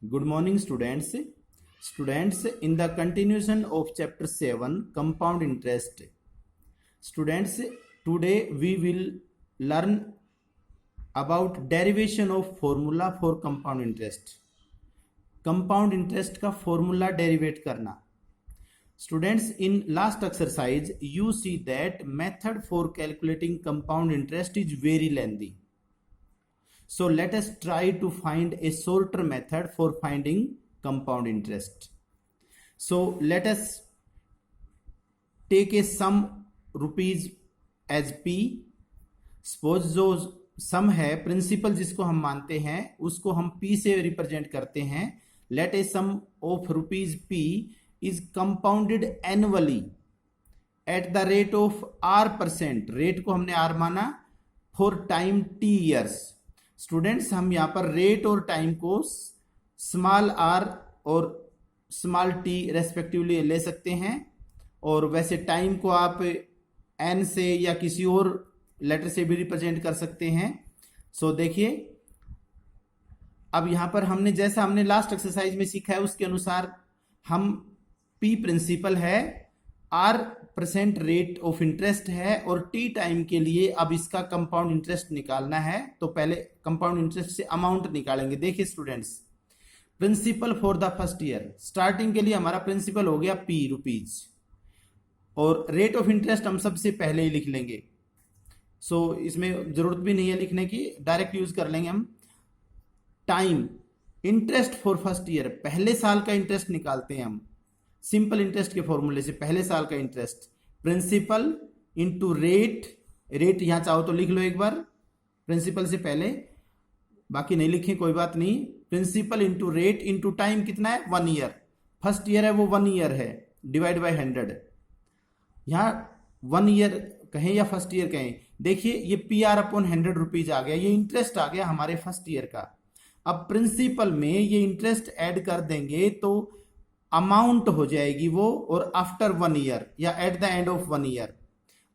Good morning, students. Students, in the continuation of chapter 7, compound interest. Students, today we will learn about derivation of formula for compound interest. Compound interest का formula derivate करना. Students, in last exercise, you see that method for calculating compound interest is very lengthy. So let us try to find a shorter method for finding compound interest. So let us take a sum rupees as P. Suppose जो sum है principal जिसको हम मानते हैं उसको हम P से represent करते हैं. Let a sum of rupees P is compounded annually at the rate of R%. Rate को हमने R माना for time T years. Students हम यहाँ पर रेट और टाइम को स्मॉल आर और स्मॉल टी रेस्पेक्टिवली ले सकते हैं और वैसे टाइम को आप एन से या किसी और लेटर से भी रिप्रेजेंट कर सकते हैं. सो देखिए अब यहाँ पर हमने जैसा हमने लास्ट एक्सरसाइज में सीखा है उसके अनुसार हम पी प्रिंसिपल है, R% रेट ऑफ इंटरेस्ट है और टी टाइम के लिए अब इसका कंपाउंड इंटरेस्ट निकालना है. तो पहले कंपाउंड इंटरेस्ट से अमाउंट निकालेंगे. देखिए students, principal for the first year starting के लिए हमारा प्रिंसिपल हो गया P रुपीज और रेट ऑफ इंटरेस्ट हम सबसे पहले ही लिख लेंगे. सो इसमें जरूरत भी नहीं है लिखने की, डायरेक्ट यूज कर लेंगे हम. Time interest for first year, पहले साल का इंटरेस्ट निकालते हैं हम सिंपल इंटरेस्ट के फॉर्मूले से. पहले साल का interest principal into rate. Rate यहां चाहो तो लिख लो एक बार प्रिंसिपल से पहले, बाकी नहीं लिखें कोई बात नहीं. Principal into rate into time कितना है 1 ईयर. फर्स्ट ईयर है वो 1 ईयर है, डिवाइड बाय 100. यहां 1 ईयर कहें या फर्स्ट ईयर कहें, देखिए ये PR/100 रुपीज आ गया, ये इंटरेस्ट आ गया हमारे फर्स्ट ईयर का. अब प्रिंसिपल में ये इंटरेस्ट ऐड कर देंगे तो अमाउंट हो जाएगी वो, और आफ्टर 1 ईयर या eight the end of 1 year.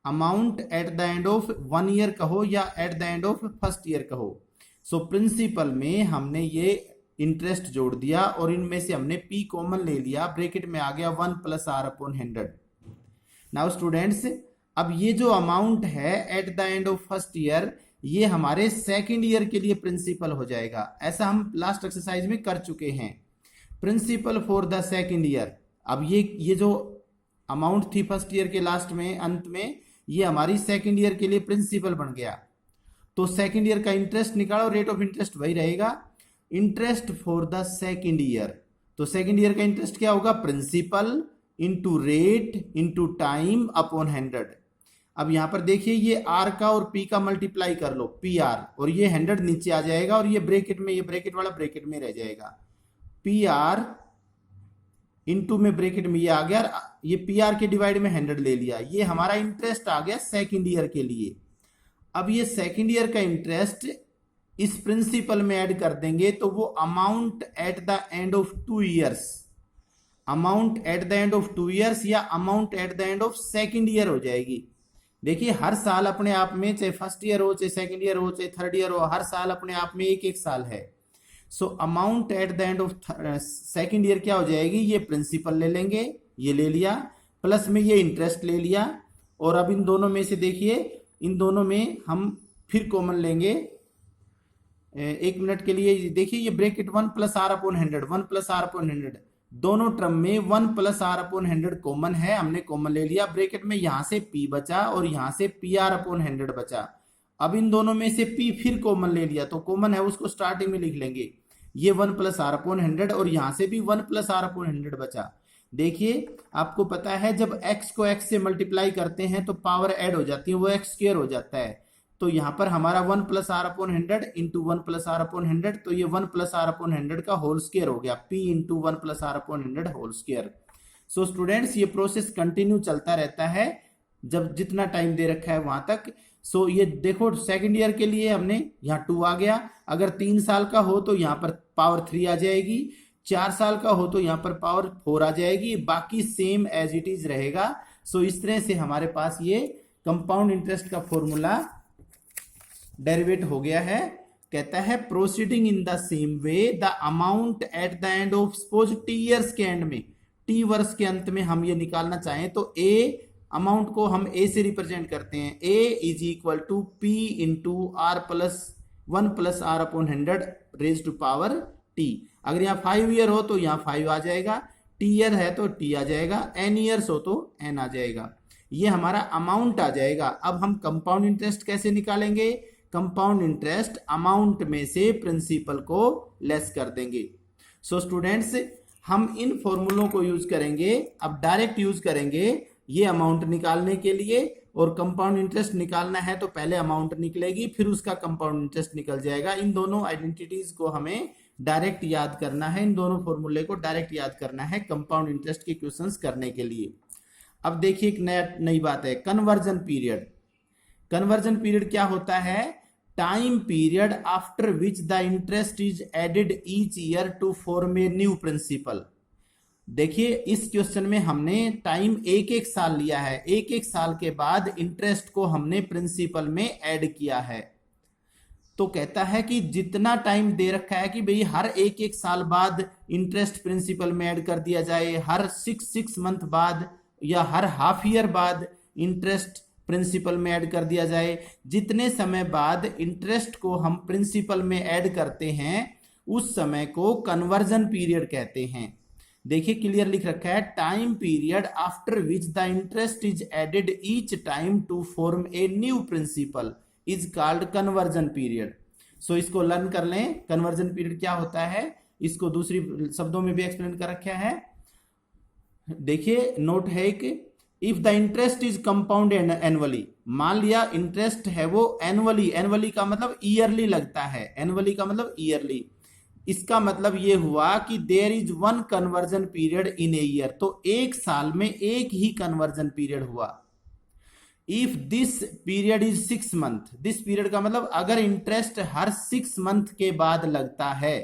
Amount at the end of 1 year कहो या eight the end of first year कहो. सो प्रिंसिपल में हमने ये इंटरेस्ट जोड़ दिया और इनमें से हमने P कॉमन ले लिया, ब्रैकेट में आ गया 1 + R/100. नाउ स्टूडेंट्स, अब ये जो अमाउंट है eight the end of first year ये हमारे सेकेंड ईयर के लिए प्रिंसिपल हो जाएगा. ऐसा हम लास्ट एक्सरसाइज में कर चुके हैं. Principal for the second year, अब ये जो अमाउंट थी फर्स्ट ईयर के लास्ट में अंत में, ये हमारी सेकेंड ईयर के लिए प्रिंसिपल बन गया. तो सेकेंड ईयर का इंटरेस्ट निकालो, रेट ऑफ इंटरेस्ट वही रहेगा. Interest for the second year, तो सेकेंड ईयर का इंटरेस्ट क्या होगा, principal into rate into time upon 100. अब यहां पर देखिए ये आर का और पी का मल्टीप्लाई कर लो, PR, और ये 100 नीचे आ जाएगा और ये ब्रैकेट में, ये ब्रैकेट वाला ब्रैकेट में रह जाएगा. PR इंटू में ब्रैकेट में ये आ गया, ये PR के डिवाइड में 100 ले लिया. ये हमारा इंटरेस्ट आ गया सेकेंड ईयर के लिए. अब ये सेकेंड ईयर का इंटरेस्ट इस प्रिंसिपल में ऐड कर देंगे तो वो amount at the end of 2 years, amount at the end of 2 years या amount at the end of second year हो जाएगी. देखिए हर साल अपने आप में, चाहे फर्स्ट ईयर हो, चाहे सेकेंड ईयर हो, चाहे थर्ड ईयर हो, हर साल अपने आप में एक एक साल है. So amount at the end of second year क्या हो जाएगी, ये प्रिंसिपल ले लेंगे, ये ले लिया, प्लस में ये इंटरेस्ट ले लिया. और अब इन दोनों में से देखिए, इन दोनों में हम फिर कॉमन लेंगे. एक मिनट के लिए देखिए, ये ब्रैकेट 1 + R/100, 1 + R/100, दोनों टर्म में 1 + R/100 कॉमन है, हमने कॉमन ले लिया. ब्रैकेट में यहां से P बचा और यहां से PR/100 बचा. अब इन दोनों में से P फिर कॉमन ले लिया, तो कॉमन है उसको स्टार्टिंग में लिख लेंगे. ये 1 + R/100 और यहां से भी 1 + R/100 बचा. देखिए आपको पता है जब x को x से मल्टीप्लाई करते हैं तो पावर ऐड हो जाती है, वो x² हो जाता है. तो यहां पर हमारा 1 + R/100 इंटू 1 + R/100, तो ये 1 + R/100 का होल स्क्वायर हो गया, P into 1 + R/100 whole square. So students, ये प्रोसेस कंटिन्यू चलता रहता है जब जितना टाइम दे रखा है वहां तक. सो ये देखो सेकेंड ईयर के लिए हमने यहाँ 2 आ गया, अगर 3 साल का हो तो यहाँ पर पावर 3 आ जाएगी, 4 साल का हो तो यहाँ पर पावर 4 आ जाएगी, बाकी सेम एज इट इज रहेगा. सो इस तरह से हमारे पास ये कंपाउंड इंटरेस्ट का फॉर्मूला डेरिवेट हो गया है. कहता है proceeding in the same way the amount at the end of suppose T years के एंड में, टी वर्ष के अंत में हम ये निकालना चाहें तो ए अमाउंट को हम ए से रिप्रेजेंट करते हैं, A is equal to P into R plus 1 plus R upon 100 raise to power T. अगर यहाँ 5 ईयर हो तो यहाँ 5 आ जाएगा, टी ईयर है तो टी आ जाएगा, एन ईयर्स हो तो एन आ जाएगा। ये हमारा अमाउंट आ जाएगा। अब हम कंपाउंड इंटरेस्ट कैसे निकालेंगे? कंपाउंड इंटरेस्ट अमाउंट में से प्रिंसिपल को लेस कर देंगे। सो स्टूडेंट्स, हम इन फॉर्मूलों को यूज करेंगे, अब डायरेक्ट यूज करेंगे ये अमाउंट निकालने के लिए। और कंपाउंड इंटरेस्ट निकालना है तो पहले अमाउंट निकलेगी, फिर उसका कंपाउंड इंटरेस्ट निकल जाएगा। इन दोनों आइडेंटिटीज को हमें डायरेक्ट याद करना है, इन दोनों फॉर्मूले को डायरेक्ट याद करना है कंपाउंड इंटरेस्ट के क्वेश्चंस करने के लिए। अब देखिए एक नई बात है, कन्वर्जन पीरियड। कन्वर्जन पीरियड क्या होता है? Time period after which the interest is added each year to form a new principal. देखिए इस क्वेश्चन में हमने टाइम एक एक साल लिया है, एक एक साल के बाद इंटरेस्ट को हमने प्रिंसिपल में ऐड किया है। तो कहता है कि जितना टाइम दे रखा है कि भाई हर एक एक साल बाद इंटरेस्ट प्रिंसिपल में ऐड कर दिया जाए, हर 6 मंथ बाद या हर हाफ ईयर बाद इंटरेस्ट प्रिंसिपल में ऐड कर दिया जाए। जितने समय बाद इंटरेस्ट को हम प्रिंसिपल में ऐड करते हैं उस समय को कन्वर्जन पीरियड कहते हैं। देखिए क्लियर लिख रखा है, time period after which the interest is added each time to form a new principal is called conversion period. So इसको लर्न कर लें, कन्वर्जन पीरियड क्या होता है, इसको दूसरी शब्दों में भी एक्सप्लेन कर रखा है। देखिए नोट है कि if the interest is compound annually, मान लिया इंटरेस्ट है वो एनुअली, एनुअली का मतलब ईयरली लगता है, एनुअली का मतलब ईयरली। इसका मतलब ये हुआ कि there is 1 conversion period in a year, तो एक साल में एक ही कन्वर्जन पीरियड हुआ। If this period is 6 month, this period का मतलब अगर इंटरेस्ट हर 6 मंथ के बाद लगता है।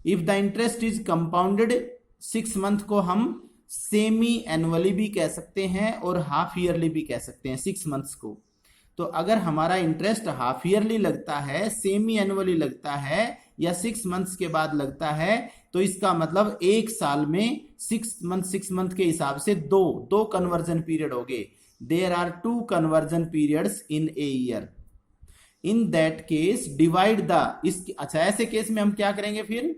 If the interest is compounded 6 month को हम सेमी एनुअली भी कह सकते हैं और हाफ ईयरली भी कह सकते हैं 6 मंथ्स को। तो अगर हमारा इंटरेस्ट हाफ ईयरली लगता है, सेमी एनुअली लगता है या 6 मंथ्स के बाद लगता है, तो इसका मतलब एक साल में 6 मंथ के हिसाब से दो कन्वर्जन पीरियड हो गए। There are 2 conversion periods in a year. In that case divide the, इस अच्छा ऐसे केस में हम क्या करेंगे फिर?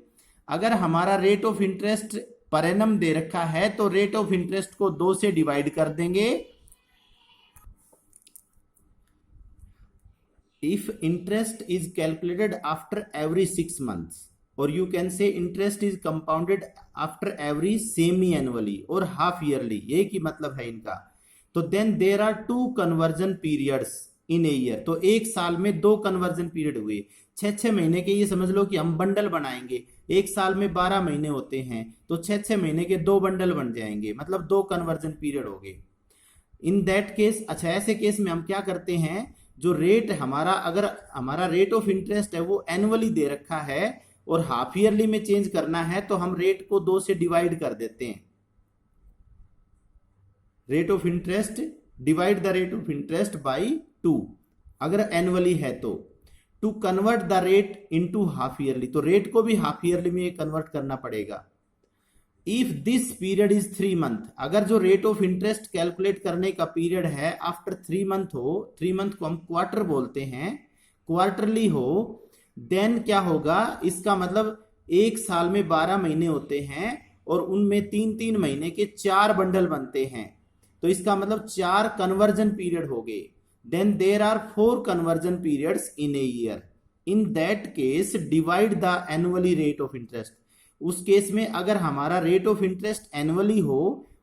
अगर हमारा rate of interest per annum दे रखा है तो रेट ऑफ इंटरेस्ट को 2 से डिवाइड कर देंगे। If interest is calculated after every 6 months, or you can say interest is compounded after every semi-annually or half yearly, ये की मतलब है इनका। तो then there are 2 conversion periods in a year, तो एक साल में 2 conversion period हुए। 6 महीने के, ये समझ लो कि हम बंडल बनाएंगे, एक साल में 12 महीने होते हैं तो 6 महीने के 2 बंडल बन जाएंगे, मतलब 2 कन्वर्जन पीरियड हो गए। इन दैट केस, अच्छा ऐसे केस में हम क्या करते हैं, जो रेट हमारा, अगर हमारा रेट ऑफ इंटरेस्ट है वो एनुअली दे रखा है और हाफ ईयरली में चेंज करना है तो हम रेट को 2 से डिवाइड कर देते हैं। Rate of interest, divide the rate of interest by 2 अगर एनुअली है तो, to convert the rate into half yearly, तो रेट को भी हाफ ईयरली में कन्वर्ट करना पड़ेगा। If this period is 3 month, अगर जो रेट ऑफ इंटरेस्ट कैलकुलेट करने का पीरियड है आफ्टर 3 मंथ हो, 3 मंथ को हम क्वार्टर बोलते हैं, क्वार्टरली हो, देन क्या होगा, इसका मतलब एक साल में 12 महीने होते हैं और उनमें 3-3 महीने के 4 बंडल बनते हैं, तो इसका मतलब 4 कन्वर्जन पीरियड हो गए। Then there are 4 conversion periods in a year. In that case divide the annually rate of interest. उस केस में अगर हमारा रेट ऑफ इंटरेस्ट एनुअली हो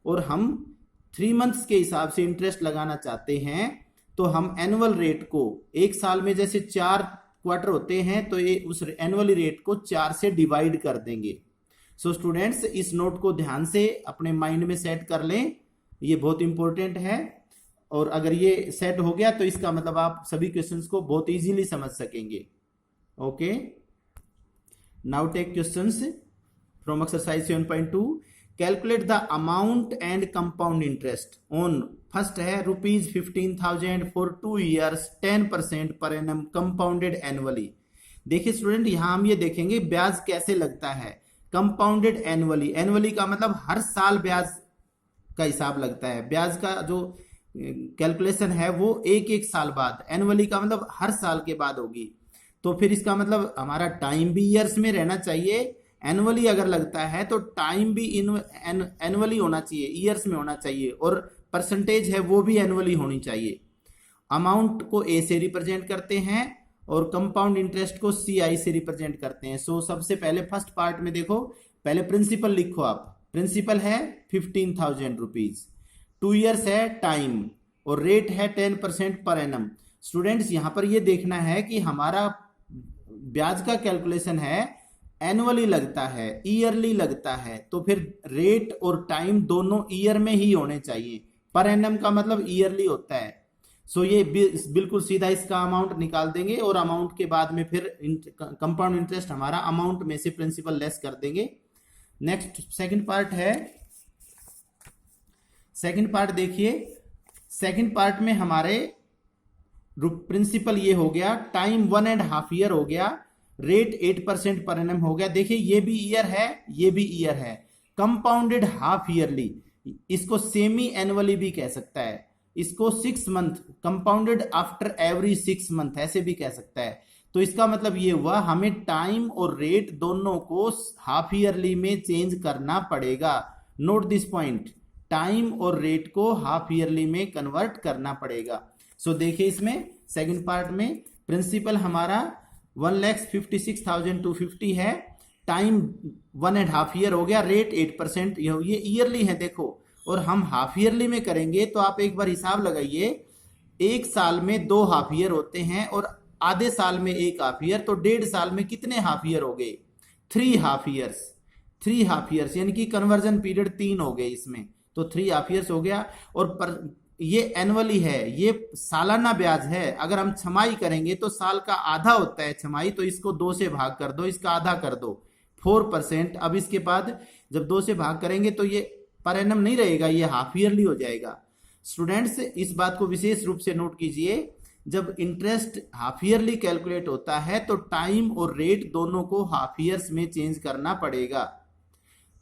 और हम 3 मंथ्स के हिसाब से इंटरेस्ट लगाना चाहते हैं तो हम एनुअल रेट को, एक साल में जैसे 4 क्वार्टर होते हैं तो ये उस एनुअली रेट को 4 से डिवाइड कर देंगे। सो स्टूडेंट्स इस नोट को ध्यान से अपने माइंड में सेट कर लें, ये बहुत इंपॉर्टेंट है। और अगर ये सेट हो गया तो इसका मतलब आप सभी क्वेश्चंस को बहुत इजीली समझ सकेंगे। Okay, now take questions from exercise 7.2. Calculate the amount and compound interest on, first है ₹15,000 for 2 years 10% per annum compounded annually। देखिए स्टूडेंट, यहां हम ये देखेंगे ब्याज कैसे लगता है। कंपाउंडेड एनुअली, एनुअली का मतलब हर साल ब्याज का हिसाब लगता है। ब्याज का जो कैलकुलेशन है वो एक एक साल बाद, एनुअली का मतलब हर साल के बाद होगी। तो फिर इसका मतलब हमारा टाइम भी ईयर्स में रहना चाहिए। एनुअली अगर लगता है तो टाइम भी एनुअली होना चाहिए, ईयर्स में होना चाहिए, और परसेंटेज है वो भी एनुअली होनी चाहिए। अमाउंट को ए से रिप्रेजेंट करते हैं और कंपाउंड इंटरेस्ट को सी आई से रिप्रेजेंट करते हैं। सो सबसे पहले फर्स्ट पार्ट में देखो, पहले प्रिंसिपल लिखो आप। प्रिंसिपल है 15,000 रुपीज, 2 ईयर्स है टाइम, और रेट है 10% पर एनम। स्टूडेंट्स यहां पर ये देखना है कि हमारा ब्याज का कैलकुलेशन है एनुअली लगता है, ईयरली लगता है, तो फिर रेट और टाइम दोनों ईयर में ही होने चाहिए। पर एनम का मतलब ईयरली होता है। सो ये बिल्कुल सीधा इसका अमाउंट निकाल देंगे, और अमाउंट के बाद में फिर कंपाउंड इंटरेस्ट हमारा अमाउंट में से प्रिंसिपल लेस कर देंगे। नेक्स्ट सेकंड पार्ट है। सेकंड पार्ट देखिए, सेकंड पार्ट में हमारे प्रिंसिपल ये हो गया, टाइम 1.5 ईयर हो गया, रेट 8% पर एनम हो गया। देखिए ये भी ईयर है, ये भी ईयर है। कंपाउंडेड हाफ ईयरली, इसको सेमी एनुअली भी कह सकता है, इसको 6 month, compounded after every 6 month ऐसे भी कह सकता है। तो इसका मतलब ये हुआ हमें टाइम और रेट दोनों को हाफ ईयरली में चेंज करना पड़ेगा। नोट दिस पॉइंट, टाइम और रेट को हाफ ईयरली में कन्वर्ट करना पड़ेगा। सो देखिए इसमें सेकंड पार्ट में प्रिंसिपल हमारा 1,56,250 है, टाइम 1.5 ईयर हो गया, रेट 8%, ये ईयरली है देखो, और हम हाफ ईयरली में करेंगे तो आप एक बार हिसाब लगाइए, एक साल में 2 हाफ ईयर होते हैं और आधे साल में 1 हाफ ईयर, तो 1.5 साल में कितने हाफ ईयर हो गए? 3 हाफ ईयर्स, 3 हाफ ईयर्स, यानी कि कन्वर्जन पीरियड 3 हो गए इसमें, तो 3 हाफ ईयर्स हो गया। और ये एनुअली है, ये सालाना ब्याज है। अगर हम छमाही करेंगे तो साल का आधा होता है छमाही, तो इसको 2 से भाग कर दो, इसका आधा कर दो, 4%। अब इसके बाद जब 2 से भाग करेंगे तो ये पर एनम नहीं रहेगा, ये हाफ ईयरली हो जाएगा। स्टूडेंट्स इस बात को विशेष रूप से नोट कीजिए, जब इंटरेस्ट हाफ ईयरली कैलकुलेट होता है तो टाइम और रेट दोनों को हाफ ईयर्स में चेंज करना पड़ेगा।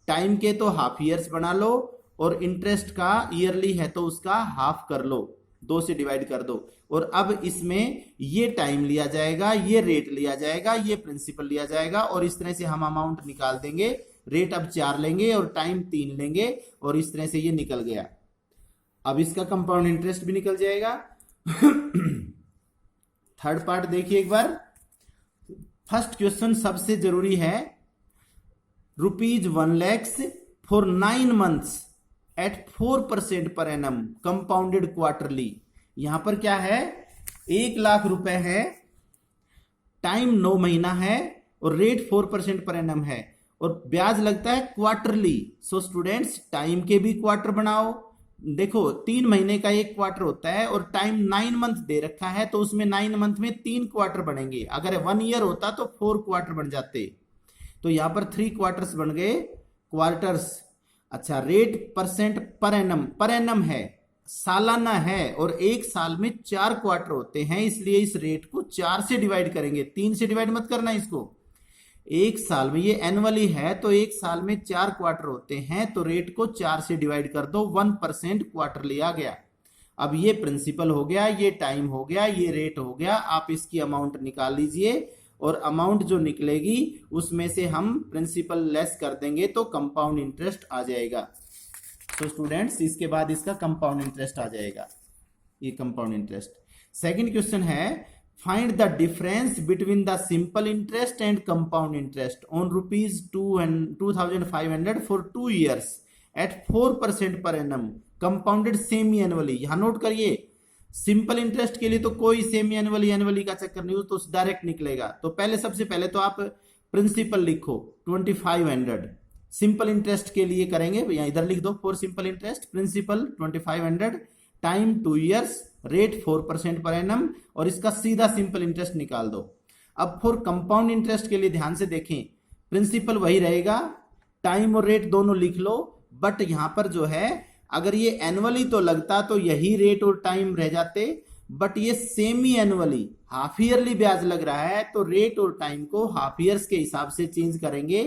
टाइम के तो हाफ ईयर्स बना लो, और इंटरेस्ट का ईयरली है तो उसका हाफ कर लो, 2 से डिवाइड कर दो। और अब इसमें ये टाइम लिया जाएगा, ये रेट लिया जाएगा, ये प्रिंसिपल लिया जाएगा, और इस तरह से हम अमाउंट निकाल देंगे। रेट अब 4 लेंगे और टाइम 3 लेंगे, और इस तरह से ये निकल गया। अब इसका कंपाउंड इंटरेस्ट भी निकल जाएगा। थर्ड पार्ट देखिए एक बार। फर्स्ट क्वेश्चन सबसे जरूरी है, ₹1 lakhs for 9 months eight 4% per annum compounded quarterly. यहां पर क्या है, 1 लाख रुपए है, टाइम 9 महीना है, और रेट 4% पर एनम है, और ब्याज लगता है क्वार्टरली। सो स्टूडेंट्स टाइम के भी क्वार्टर बनाओ। देखो 3 महीने का एक क्वार्टर होता है, और टाइम 9 मंथ दे रखा है, तो उसमें 9 मंथ में 3 क्वार्टर बनेंगे। अगर 1 ईयर होता तो 4 क्वार्टर बन जाते, तो यहां पर 3 क्वार्टर्स बन गए, क्वार्टर्स। अच्छा, rate percent per annum, per annum है, सालाना है, और एक साल में 4 क्वार्टर होते हैं, इसलिए इस रेट को 4 से डिवाइड करेंगे, 3 से डिवाइड मत करना इसको। एक साल में, ये एनुअली है तो एक साल में 4 क्वार्टर होते हैं, तो रेट को 4 से डिवाइड कर दो, 1% क्वार्टर लिया गया। अब ये प्रिंसिपल हो गया, ये टाइम हो गया, ये रेट हो गया। आप इसकी अमाउंट निकाल लीजिए, और अमाउंट जो निकलेगी उसमें से हम प्रिंसिपल लेस कर देंगे तो कंपाउंड इंटरेस्ट आ जाएगा। तो स्टूडेंट्स इसके बाद इसका कंपाउंड इंटरेस्ट आ जाएगा, ये कंपाउंड इंटरेस्ट। सेकंड क्वेश्चन है, find the difference between the simple interest and compound interest on ₹2,500 for 2 years at 4% per annum compounded semi annually. यहां नोट करिए, सिंपल इंटरेस्ट के लिए तो कोई सेमी एनुअली एनुअली का चक्कर नहीं, तो डायरेक्ट निकलेगा। तो पहले सबसे पहले तो आप प्रिंसिपल लिखो 2500, सिंपल इंटरेस्ट के लिए करेंगे, यहां इधर लिख दो for simple interest, principal 2500, time 2 years, rate 4% per annum, और इसका सीधा सिंपल इंटरेस्ट निकाल दो। अब फॉर कंपाउंड इंटरेस्ट के लिए ध्यान से देखें, प्रिंसिपल वही रहेगा, टाइम और रेट दोनों लिख लो, बट यहां पर जो है अगर ये एनुअली तो लगता तो यही रेट और टाइम रह जाते, बट ये सेमी एनुअली हाफ ईयरली ब्याज लग रहा है, तो रेट और टाइम को हाफ ईयर्स के हिसाब से चेंज करेंगे।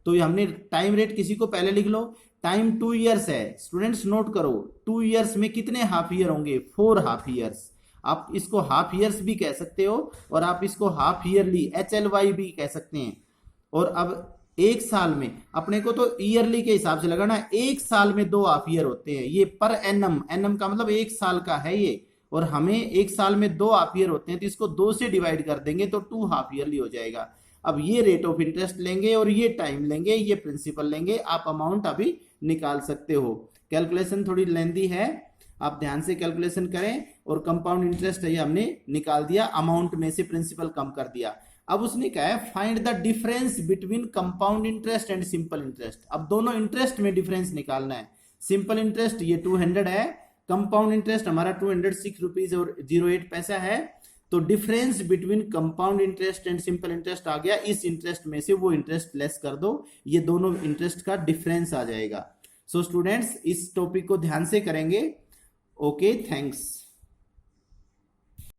तो हमने टाइम रेट किसी को पहले लिख लो, टाइम 2 इयर्स है। स्टूडेंट्स नोट करो, 2 इयर्स में कितने हाफ ईयर होंगे, 4 हाफ ईयर्स। आप इसको हाफ ईयर्स भी कह सकते हो और आप इसको हाफ ईयरली HLY भी कह सकते हैं। और अब एक साल में अपने को तो ईयरली के हिसाब से लगाना, एक साल में 2 हाफ ईयर होते हैं, ये पर एनम, एनम का मतलब एक साल का है ये, और हमें एक साल में 2 हाफ ईयर होते हैं, तो इसको 2 से डिवाइड कर देंगे तो 2 हाफ ईयरली हो जाएगा। अब ये रेट ऑफ इंटरेस्ट लेंगे और ये टाइम लेंगे, ये प्रिंसिपल लेंगे, आप अमाउंट अभी निकाल सकते हो। कैलकुलेशन थोड़ी लेंदी है, आप ध्यान से कैलकुलेशन करें। और कंपाउंड इंटरेस्ट ये हमने निकाल दिया, अमाउंट में से प्रिंसिपल कम कर दिया। अब उसने कहा है find the difference between compound interest and simple interest. अब दोनों इंटरेस्ट में डिफरेंस निकालना है। सिंपल इंटरेस्ट ये 200 है, कंपाउंड इंटरेस्ट हमारा 206 रुपीज और 08 पैसा है। तो difference between compound interest and simple interest आ गया, इस इंटरेस्ट में से वो इंटरेस्ट लेस कर दो, ये दोनों इंटरेस्ट का डिफरेंस आ जाएगा। सो स्टूडेंट्स इस टॉपिक को ध्यान से करेंगे। Okay, thanks.